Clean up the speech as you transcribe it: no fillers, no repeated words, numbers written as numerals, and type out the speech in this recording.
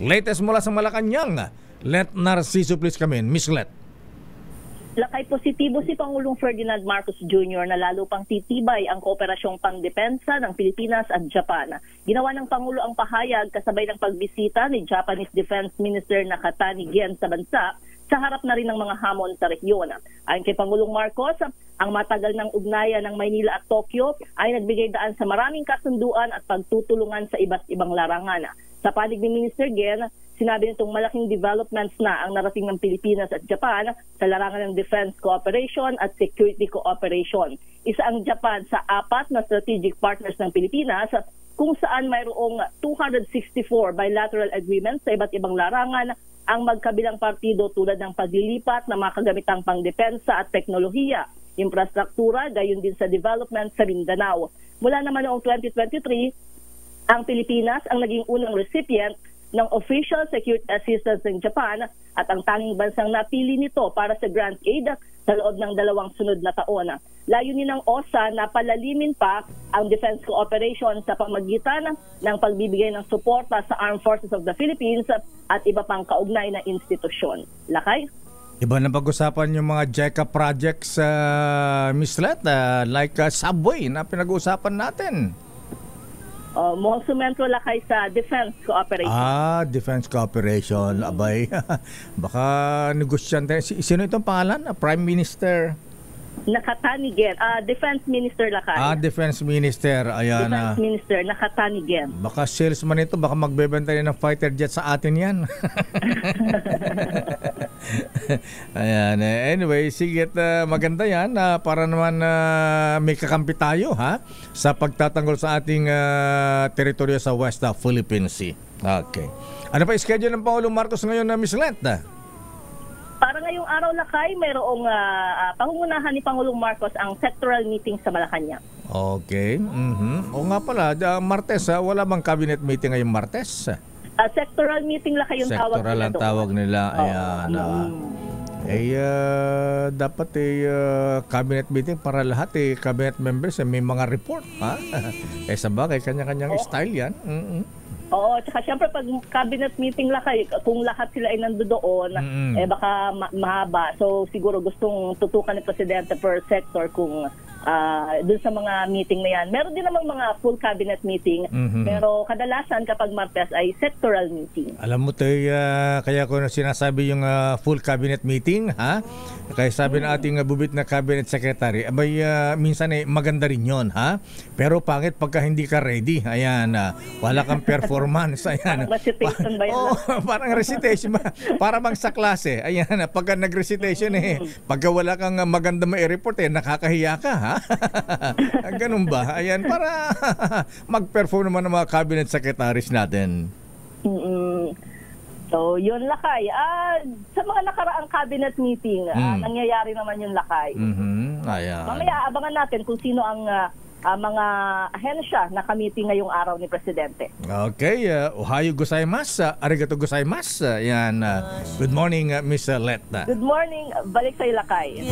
Latest mula sa Malacanang. Let Narciso please come in. Miss Let. Lakay, positibo si Pangulong Ferdinand Marcos Jr. na lalo pang titibay ang kooperasyong pangdepensa ng Pilipinas at Japan. Ginawa ng Pangulo ang pahayag kasabay ng pagbisita ni Japanese Defense Minister Nakatani Gen sa bansa sa harap na rin ng mga hamon sa rehiyon. Ayon kay Pangulong Marcos, ang matagal ng ugnayan ng Maynila at Tokyo ay nagbigay daan sa maraming kasunduan at pagtutulungan sa iba't ibang larangan. Sa panig ni Minister Gen, sinabi nitong malaking developments na ang narating ng Pilipinas at Japan sa larangan ng defense cooperation at security cooperation. Isa ang Japan sa 4 na strategic partners ng Pilipinas kung saan mayroong 264 bilateral agreements sa iba't ibang larangan ang magkabilang partido tulad ng paglilipat ng mga kagamitang pangdepensa at teknolohiya, infrastruktura, gayon din sa development sa Mindanao. Mula naman noong 2023, ang Pilipinas ang naging unang recipient ng official security assistance ng Japan at ang tanging bansang napili nito para sa grant aid sa loob ng 2 sunod na taon. Layunin ng OSA na palalimin pa ang defense cooperation sa pamagitan ng pagbibigay ng suporta sa Armed Forces of the Philippines at iba pang kaugnay na institusyon. Lakay? Iba na pag-usapan yung mga JICA projects, Miss Let, like subway na pinag-uusapan natin. Mukhang sumentro lakay sa defense cooperation. Defense cooperation. Abay, baka negosyante. Sino itong pangalan? Prime Minister? Nakatani Gen. Defense Minister lakay. Defense Minister. Ayan. Defense Minister Nakatani Gen. Baka salesman ito. Baka magbebenta rin ng fighter jet sa atin yan. Ayan. Anyway, sige, maganda yan para naman may kakampi tayo sa pagtatanggol sa ating teritoryo sa West Philippine Sea. Okay. Ano pa schedule ng Pangulong Marcos ngayon na Miss Let? Para ngayong araw lakay, mayroong pangungunahan ni Pangulong Marcos ang sectoral meeting sa Malacanang. Okay. O nga pala, Martes, wala bang cabinet meeting ngayong Martes? Sectoral meeting lakay yung tawag nila. Sectoral ang tawag nila. Ayan. Dapat cabinet meeting para lahat cabinet members may mga report. Sa bagay, kanya-kanyang style yan. Oo, tsaka siyempre pag cabinet meeting lakay, kung lahat sila ay nandoon, baka mahaba. So siguro gustong tutukan ni Presidente per sector kung dun sa mga meeting na yan. Meron din namang mga full cabinet meeting, pero kadalasan kapag Martes ay sectoral meeting. Alam mo kaya ko sinasabi yung full cabinet meeting, kaya sabi na ating bubit na cabinet secretary, abay minsan maganda rin yun, pero pangit pagka hindi ka ready. Ayan, wala kang performance. Ayan. Recitation ba yun? Parang recitation. Para bang sa klase. Ayan, pagka nag-recitation pagka wala kang maganda ma-report nakakahiya ka, ganun ba? Ayan, para mag-perform naman ng mga cabinet secretaries natin. So, yun lakay. Sa mga nakaraang cabinet meeting, nangyayari naman yung lakay. Ayan. Mamaya abangan natin kung sino ang mga ahensya na kamiting ngayong araw ni Presidente. Okay, ohayo gozaimasu, arigato gozaimasu. Yan, good morning, Miss Let. Good morning, balik sa Ilakay.